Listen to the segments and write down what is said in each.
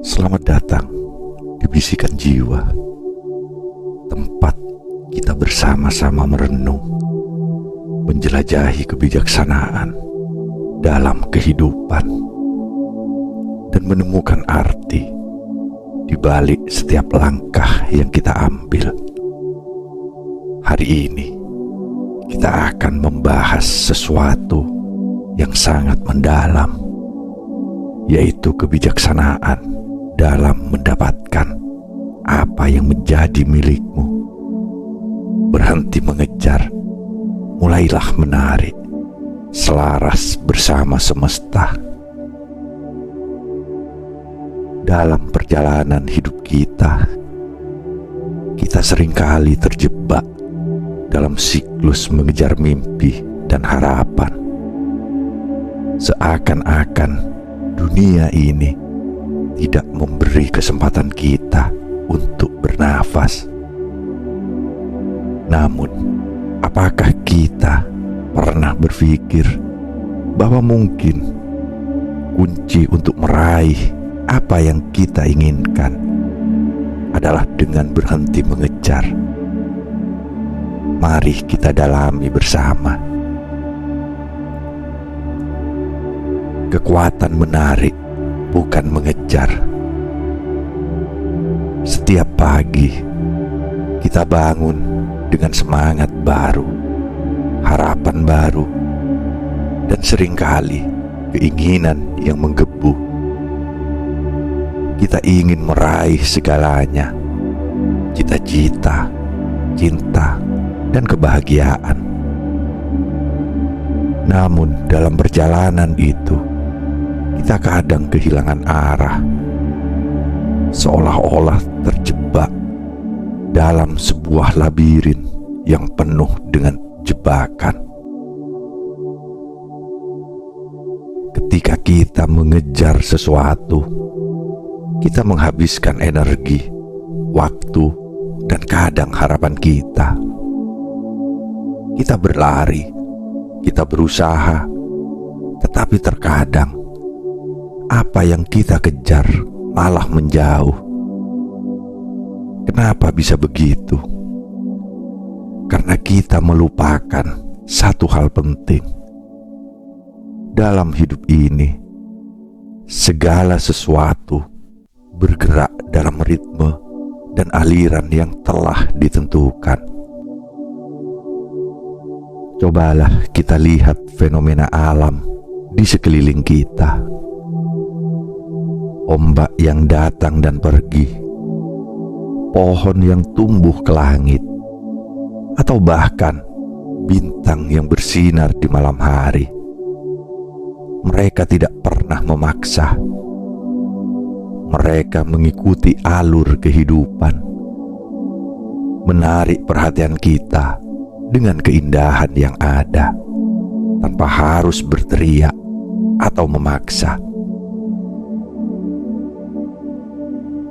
Selamat datang di Bisikan Jiwa, tempat kita bersama-sama merenung, menjelajahi kebijaksanaan dalam kehidupan, dan menemukan arti di balik setiap langkah yang kita ambil. Hari ini kita akan membahas sesuatu yang sangat mendalam, yaitu kebijaksanaan dalam mendapatkan apa yang menjadi milikmu. Berhenti mengejar, mulailah menarik, selaras bersama semesta. Dalam perjalanan hidup kita seringkali terjebak dalam siklus mengejar mimpi dan harapan. Seakan-akan dunia ini tidak memberi kesempatan kita untuk bernafas. Namun, apakah kita pernah berpikir bahwa mungkin kunci untuk meraih apa yang kita inginkan adalah dengan berhenti mengejar? Mari kita dalami bersama. Kekuatan menarik, bukan mengejar. Setiap pagi kita bangun dengan semangat baru, harapan baru, dan seringkali keinginan yang menggebu. Kita ingin meraih segalanya: cita-cita, cinta, dan kebahagiaan. Namun dalam perjalanan itu, kita kadang kehilangan arah, seolah-olah terjebak dalam sebuah labirin yang penuh dengan jebakan. Ketika kita mengejar sesuatu, kita menghabiskan energi, waktu, dan kadang harapan kita. Kita berlari, kita berusaha, tetapi terkadang apa yang kita kejar malah menjauh. Kenapa bisa begitu? Karena kita melupakan satu hal penting. Dalam hidup ini, segala sesuatu bergerak dalam ritme dan aliran yang telah ditentukan. Cobalah kita lihat fenomena alam di sekeliling kita. Ombak yang datang dan pergi, pohon yang tumbuh ke langit, atau bahkan bintang yang bersinar di malam hari. Mereka tidak pernah memaksa. Mereka mengikuti alur kehidupan, menarik perhatian kita dengan keindahan yang ada, tanpa harus berteriak atau memaksa.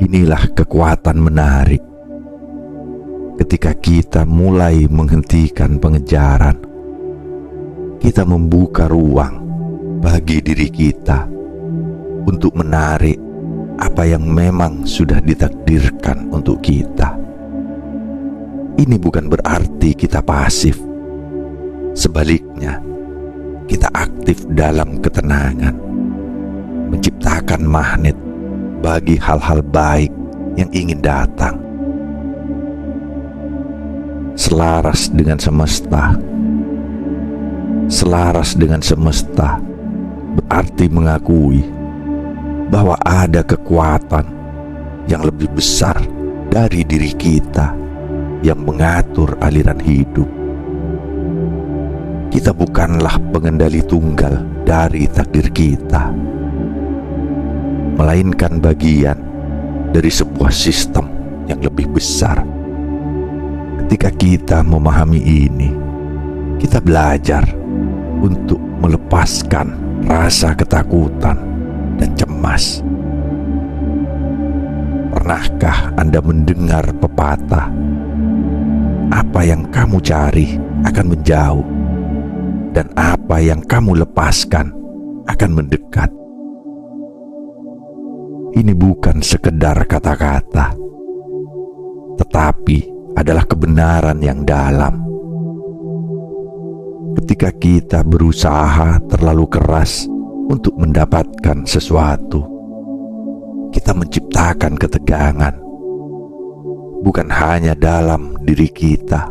Inilah kekuatan menarik. Ketika kita mulai menghentikan pengejaran, kita membuka ruang bagi diri kita untuk menarik apa yang memang sudah ditakdirkan untuk kita. Ini bukan berarti kita pasif. Sebaliknya, kita aktif dalam ketenangan, menciptakan magnet bagi hal-hal baik yang ingin datang. Selaras dengan semesta. Selaras dengan semesta berarti mengakui bahwa ada kekuatan yang lebih besar dari diri kita yang mengatur aliran hidup. Kita bukanlah pengendali tunggal dari takdir kita, melainkan bagian dari sebuah sistem yang lebih besar. Ketika kita memahami ini, kita belajar untuk melepaskan rasa ketakutan dan cemas. Pernahkah Anda mendengar pepatah, apa yang kamu cari akan menjauh, dan apa yang kamu lepaskan akan mendekat? ini bukan sekedar kata-kata, tetapi adalah kebenaran yang dalam. Ketika kita berusaha terlalu keras untuk mendapatkan sesuatu, kita menciptakan ketegangan, bukan hanya dalam diri kita,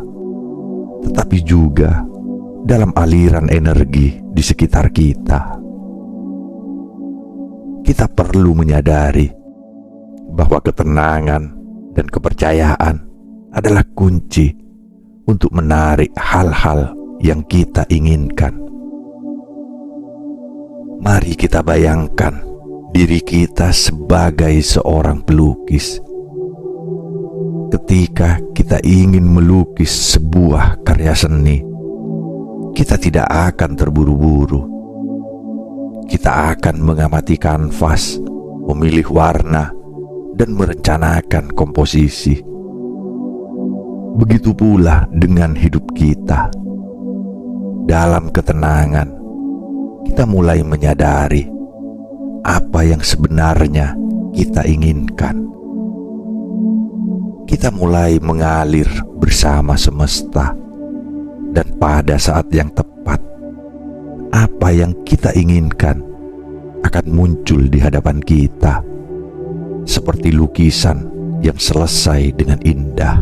tetapi juga dalam aliran energi di sekitar kita. Kita perlu menyadari bahwa ketenangan dan kepercayaan adalah kunci untuk menarik hal-hal yang kita inginkan. Mari kita bayangkan diri kita sebagai seorang pelukis. Ketika kita ingin melukis sebuah karya seni, kita tidak akan terburu-buru. Kita akan mengamati kanvas, memilih warna, dan merencanakan komposisi. Begitu pula dengan hidup kita. Dalam ketenangan, kita mulai menyadari apa yang sebenarnya kita inginkan. Kita mulai mengalir bersama semesta, dan pada saat yang tepat, apa yang kita inginkan akan muncul di hadapan kita, seperti lukisan yang selesai dengan indah.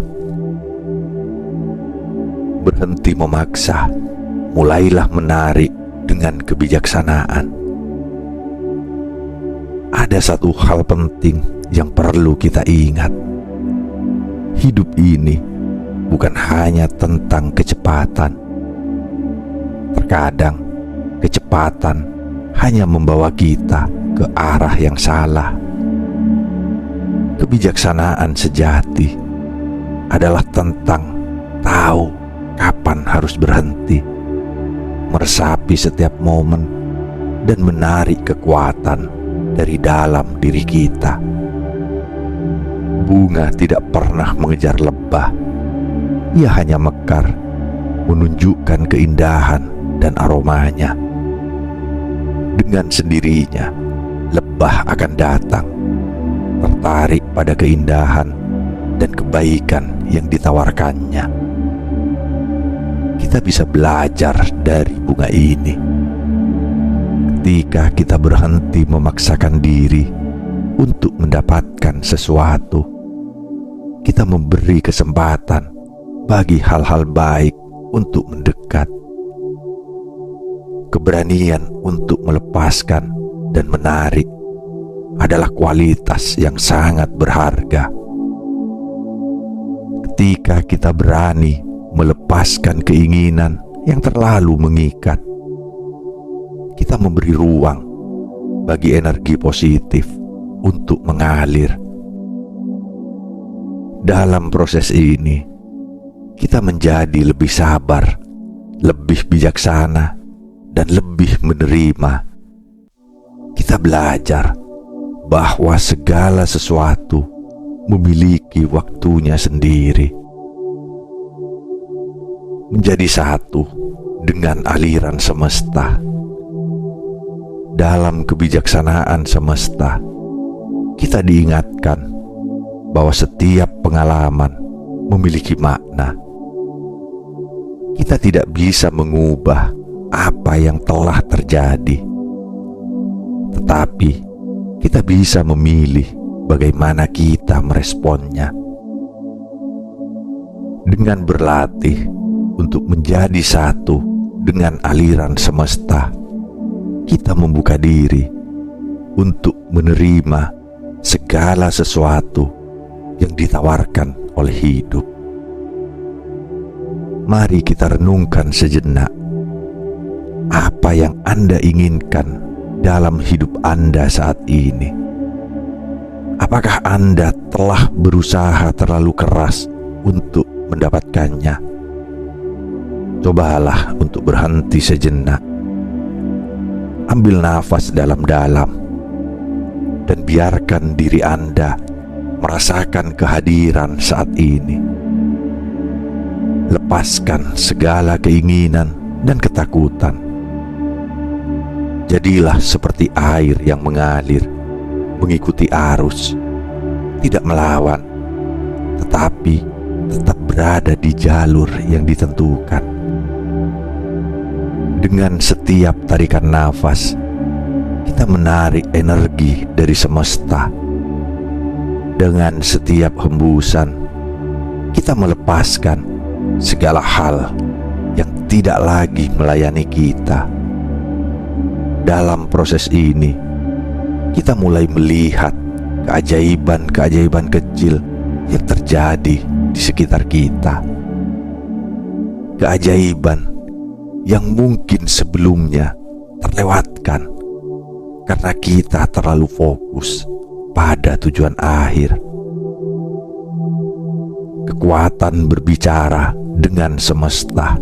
Berhenti memaksa, mulailah menarik dengan kebijaksanaan. Ada satu hal penting yang perlu kita ingat. Hidup ini bukan hanya tentang kecepatan. Terkadang kecepatan hanya membawa kita ke arah yang salah. Kebijaksanaan sejati adalah tentang tahu kapan harus berhenti, meresapi setiap momen, dan menarik kekuatan dari dalam diri kita. Bunga tidak pernah mengejar lebah. Ia hanya mekar, menunjukkan keindahan dan aromanya. Dengan sendirinya, lebah akan datang, tertarik pada keindahan dan kebaikan yang ditawarkannya. Kita bisa belajar dari bunga ini. Ketika kita berhenti memaksakan diri untuk mendapatkan sesuatu, kita memberi kesempatan bagi hal-hal baik untuk mendekat. Keberanian untuk melepaskan dan menarik adalah kualitas yang sangat berharga. Ketika kita berani melepaskan keinginan yang terlalu mengikat, kita memberi ruang bagi energi positif untuk mengalir. Dalam proses ini, kita menjadi lebih sabar, lebih bijaksana, dan lebih menerima. Kita belajar bahwa segala sesuatu memiliki waktunya sendiri. Menjadi satu dengan aliran semesta. Dalam kebijaksanaan semesta, kita diingatkan bahwa setiap pengalaman memiliki makna. Kita tidak bisa mengubah apa yang telah terjadi, tetapi kita bisa memilih bagaimana kita meresponnya. Dengan berlatih untuk menjadi satu dengan aliran semesta, kita membuka diri untuk menerima segala sesuatu yang ditawarkan oleh hidup. Mari kita renungkan sejenak. Apa yang Anda inginkan dalam hidup Anda saat ini? Apakah Anda telah berusaha terlalu keras untuk mendapatkannya? Cobalah untuk berhenti sejenak. Ambil nafas dalam-dalam dan biarkan diri Anda merasakan kehadiran saat ini. Lepaskan segala keinginan dan ketakutan. Jadilah seperti air yang mengalir, mengikuti arus, tidak melawan, tetapi tetap berada di jalur yang ditentukan. Dengan setiap tarikan nafas, kita menarik energi dari semesta. Dengan setiap hembusan, kita melepaskan segala hal yang tidak lagi melayani kita. Dalam proses ini, kita mulai melihat keajaiban-keajaiban kecil yang terjadi di sekitar kita. Keajaiban yang mungkin sebelumnya terlewatkan karena kita terlalu fokus pada tujuan akhir. Kekuatan berbicara dengan semesta.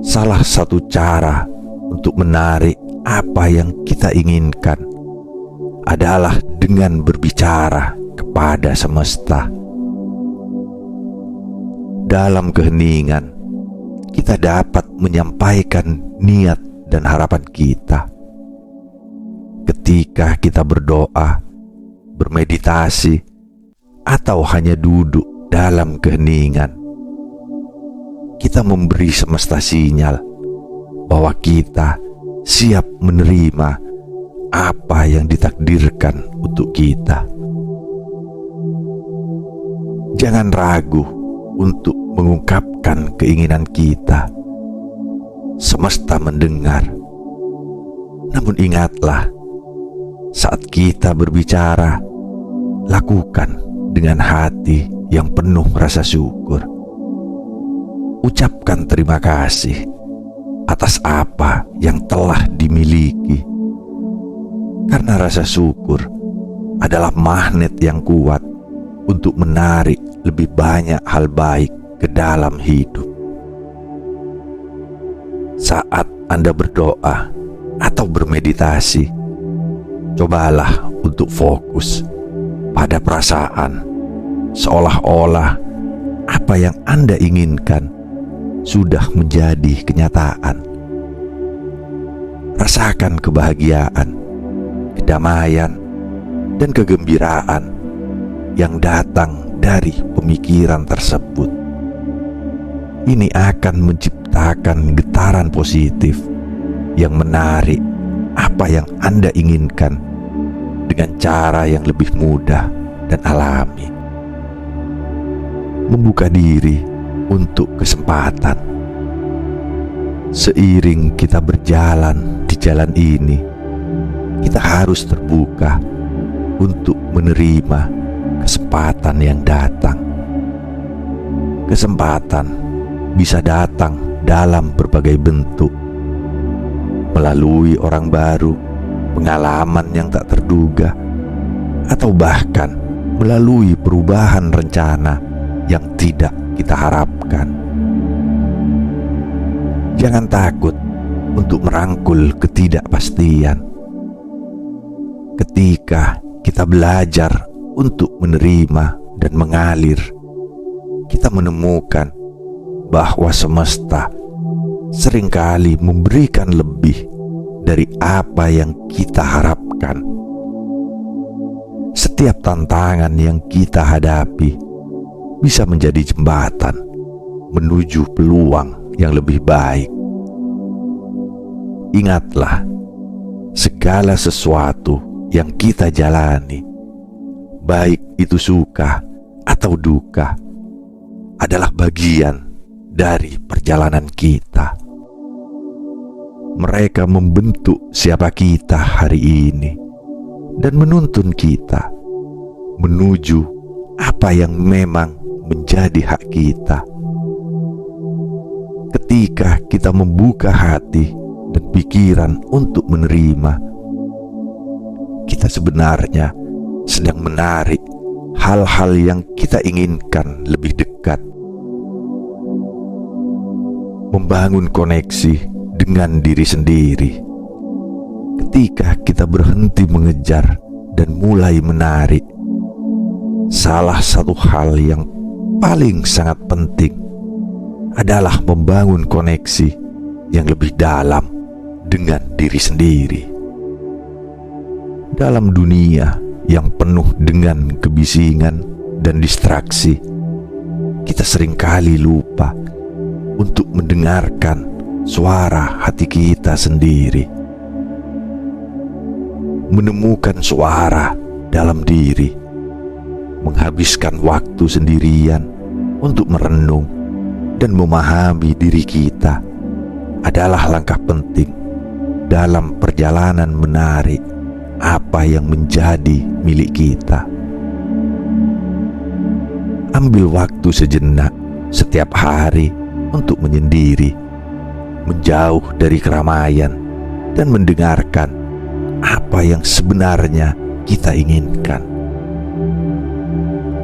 Salah satu cara untuk menarik apa yang kita inginkan adalah dengan berbicara kepada semesta. Dalam keheningan, kita dapat menyampaikan niat dan harapan kita. Ketika kita berdoa, bermeditasi, atau hanya duduk dalam keheningan, kita memberi semesta sinyal bahwa kita siap menerima apa yang ditakdirkan untuk kita. Jangan ragu untuk mengungkapkan keinginan kita. Semesta mendengar. Namun ingatlah, saat kita berbicara, lakukan dengan hati yang penuh rasa syukur. Ucapkan terima kasih atas apa yang telah dimiliki. Karena rasa syukur adalah magnet yang kuat untuk menarik lebih banyak hal baik ke dalam hidup. Saat Anda berdoa atau bermeditasi, cobalah untuk fokus pada perasaan, seolah-olah apa yang Anda inginkan sudah menjadi kenyataan. Rasakan kebahagiaan, kedamaian, dan kegembiraan yang datang dari pemikiran tersebut. Ini akan menciptakan getaran positif yang menarik apa yang Anda inginkan dengan cara yang lebih mudah dan alami. Membuka diri untuk kesempatan. Seiring kita berjalan di jalan ini, kita harus terbuka untuk menerima kesempatan yang datang. Kesempatan bisa datang dalam berbagai bentuk, melalui orang baru, pengalaman yang tak terduga, atau bahkan melalui perubahan rencana yang tidak kita harapkan. Jangan takut untuk merangkul ketidakpastian. Ketika kita belajar untuk menerima dan mengalir, kita menemukan bahwa semesta seringkali memberikan lebih dari apa yang kita harapkan. Setiap tantangan yang kita hadapi bisa menjadi jembatan menuju peluang yang lebih baik. Ingatlah, segala sesuatu yang kita jalani, baik itu suka atau duka, adalah bagian dari perjalanan kita. Mereka membentuk siapa kita hari ini dan menuntun kita menuju apa yang memang menjadi hak kita. Ketika kita membuka hati dan pikiran untuk menerima, kita sebenarnya sedang menarik hal-hal yang kita inginkan lebih dekat. Membangun koneksi dengan diri sendiri. Ketika kita berhenti mengejar dan mulai menarik, salah satu hal yang paling sangat penting adalah membangun koneksi yang lebih dalam dengan diri sendiri. Dalam dunia yang penuh dengan kebisingan dan distraksi, kita seringkali lupa untuk mendengarkan suara hati kita sendiri. Menemukan suara dalam diri, menghabiskan waktu sendirian untuk merenung dan memahami diri kita adalah langkah penting dalam perjalanan menarik apa yang menjadi milik kita. Ambil waktu sejenak setiap hari untuk menyendiri, menjauh dari keramaian, dan mendengarkan apa yang sebenarnya kita inginkan.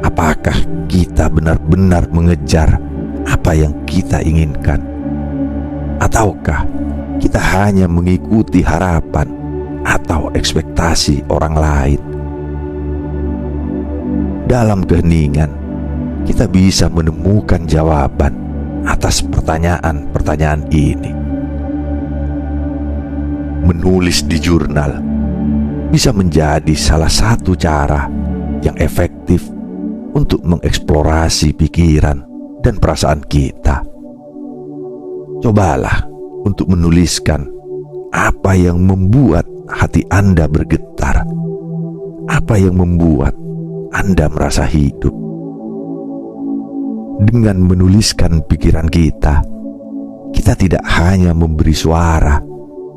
Apakah kita benar-benar mengejar apa yang kita inginkan? Ataukah kita hanya mengikuti harapan atau ekspektasi orang lain? Dalam keheningan, kita bisa menemukan jawaban atas pertanyaan-pertanyaan ini. Menulis di jurnal bisa menjadi salah satu cara yang efektif untuk mengeksplorasi pikiran dan perasaan kita. Cobalah untuk menuliskan apa yang membuat hati Anda bergetar, apa yang membuat Anda merasa hidup. Dengan menuliskan pikiran kita, kita tidak hanya memberi suara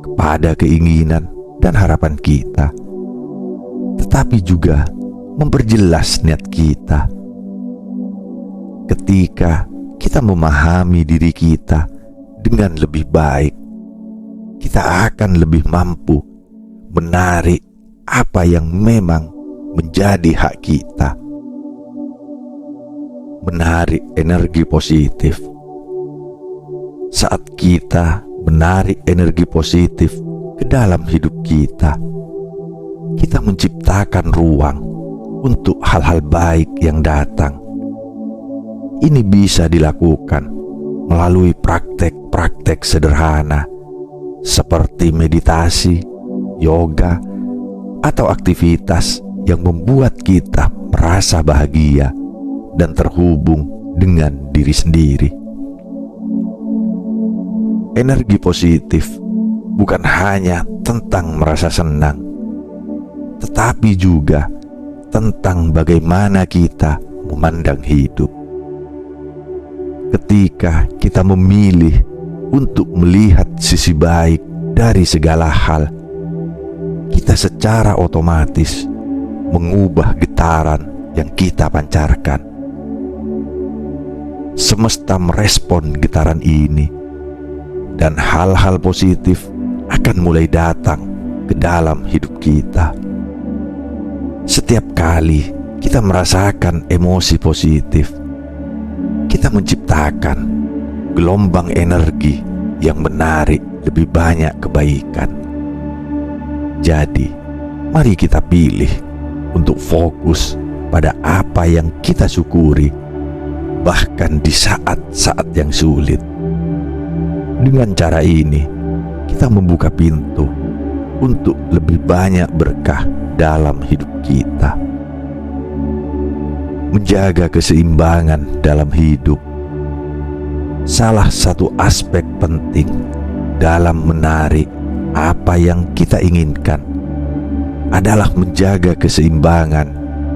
kepada keinginan dan harapan kita, tetapi juga memperjelas niat kita. Ketika kita memahami diri kita dengan lebih baik, kita akan lebih mampu menarik apa yang memang menjadi hak kita. Menarik energi positif. Saat kita menarik energi positif ke dalam hidup kita, kita menciptakan ruang untuk hal-hal baik yang datang. Ini bisa dilakukan melalui praktek-praktek sederhana seperti meditasi, yoga, atau aktivitas yang membuat kita merasa bahagia dan terhubung dengan diri sendiri. Energi positif bukan hanya tentang merasa senang, tetapi juga tentang bagaimana kita memandang hidup. Ketika kita memilih untuk melihat sisi baik dari segala hal, kita secara otomatis mengubah getaran yang kita pancarkan. Semesta merespon getaran ini, dan hal-hal positif akan mulai datang ke dalam hidup kita. Setiap kali kita merasakan emosi positif, kita menciptakan gelombang energi yang menarik lebih banyak kebaikan. Jadi, mari kita pilih untuk fokus pada apa yang kita syukuri, bahkan di saat-saat yang sulit. Dengan cara ini, kita membuka pintu untuk lebih banyak berkah dalam hidup kita. Menjaga keseimbangan dalam hidup salah satu aspek penting dalam menarik apa yang kita inginkan adalah menjaga keseimbangan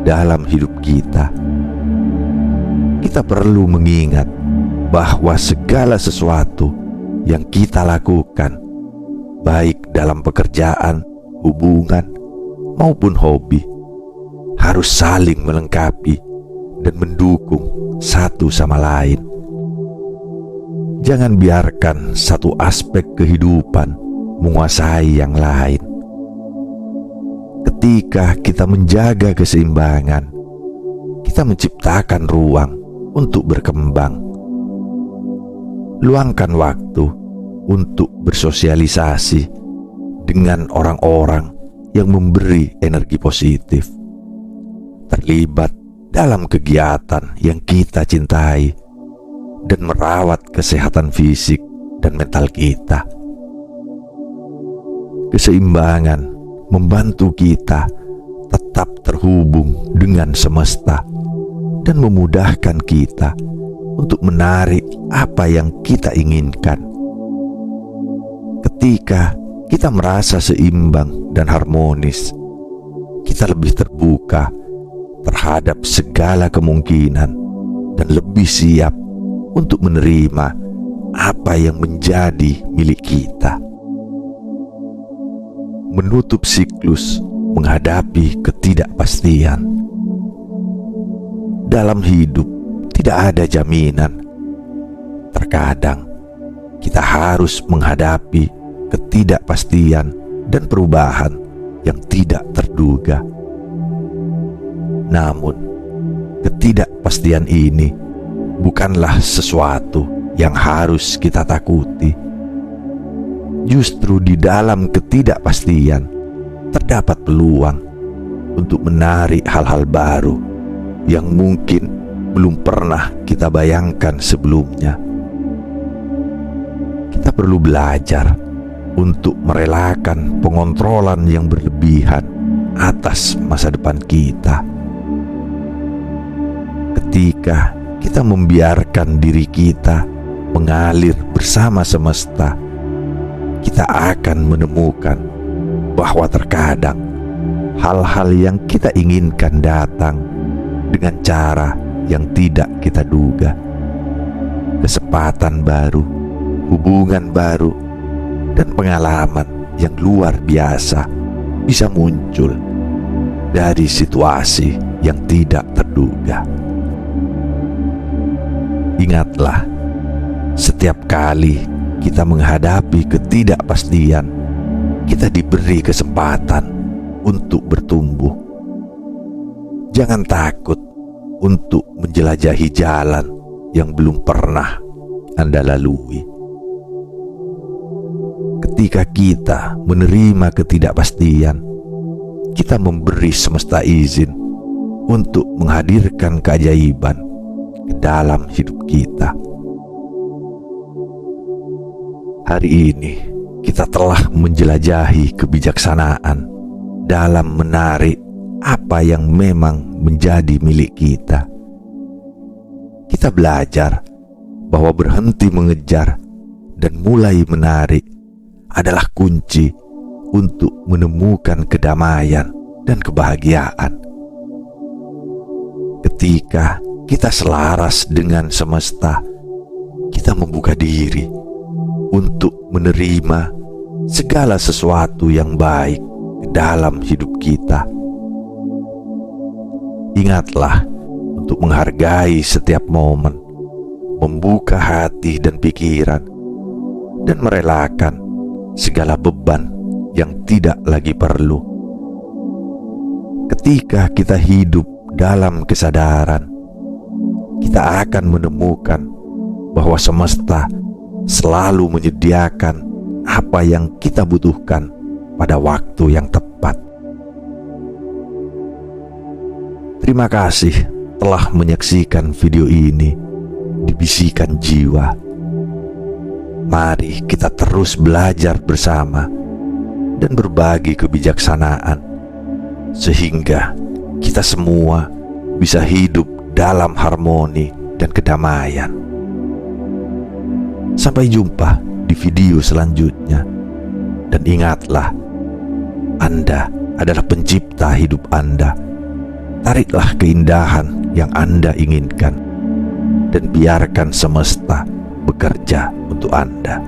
dalam hidup kita. Kita perlu mengingat bahwa segala sesuatu yang kita lakukan, baik dalam pekerjaan, hubungan, maupun hobi, harus saling melengkapi dan mendukung satu sama lain. Jangan biarkan satu aspek kehidupan menguasai yang lain. Ketika kita menjaga keseimbangan, kita menciptakan ruang untuk berkembang. Luangkan waktu untuk bersosialisasi dengan orang-orang yang memberi energi positif. Terlibat dalam kegiatan yang kita cintai dan merawat kesehatan fisik dan mental kita. Keseimbangan membantu kita tetap terhubung dengan semesta dan memudahkan kita untuk menarik apa yang kita inginkan. Ketika kita merasa seimbang dan harmonis, kita lebih terbuka terhadap segala kemungkinan dan lebih siap untuk menerima apa yang menjadi milik kita. Menutup siklus menghadapi ketidakpastian. Dalam hidup tidak ada jaminan. Terkadang kita harus menghadapi ketidakpastian dan perubahan yang tidak terduga. Namun, ketidakpastian ini bukanlah sesuatu yang harus kita takuti. Justru di dalam ketidakpastian terdapat peluang untuk menarik hal-hal baru yang mungkin belum pernah kita bayangkan sebelumnya. Kita perlu belajar untuk merelakan pengontrolan yang berlebihan atas masa depan kita. Ketika kita membiarkan diri kita mengalir bersama semesta, kita akan menemukan bahwa terkadang hal-hal yang kita inginkan datang dengan cara yang tidak kita duga. Kesempatan baru, hubungan baru, dan pengalaman yang luar biasa bisa muncul dari situasi yang tidak terduga. Ingatlah, setiap kali kita menghadapi ketidakpastian, kita diberi kesempatan untuk bertumbuh. Jangan takut untuk menjelajahi jalan yang belum pernah Anda lalui. Ketika kita menerima ketidakpastian, kita memberi semesta izin untuk menghadirkan keajaiban ke dalam hidup kita. Hari ini kita telah menjelajahi kebijaksanaan dalam menarik apa yang memang menjadi milik kita. Kita belajar bahwa berhenti mengejar dan mulai menarik adalah kunci untuk menemukan kedamaian dan kebahagiaan. Ketika kita selaras dengan semesta, kita membuka diri untuk menerima segala sesuatu yang baik dalam hidup kita. Ingatlah untuk menghargai setiap momen, membuka hati dan pikiran, dan merelakan segala beban yang tidak lagi perlu. Ketika kita hidup dalam kesadaran, kita akan menemukan bahwa semesta selalu menyediakan apa yang kita butuhkan pada waktu yang tepat. Terima kasih telah menyaksikan video ini di Bisikan Jiwa. Mari kita terus belajar bersama dan berbagi kebijaksanaan, sehingga kita semua bisa hidup dalam harmoni dan kedamaian. Sampai jumpa di video selanjutnya. Dan ingatlah, Anda adalah pencipta hidup Anda. Tariklah keindahan yang Anda inginkan dan biarkan semesta bekerja untuk Anda.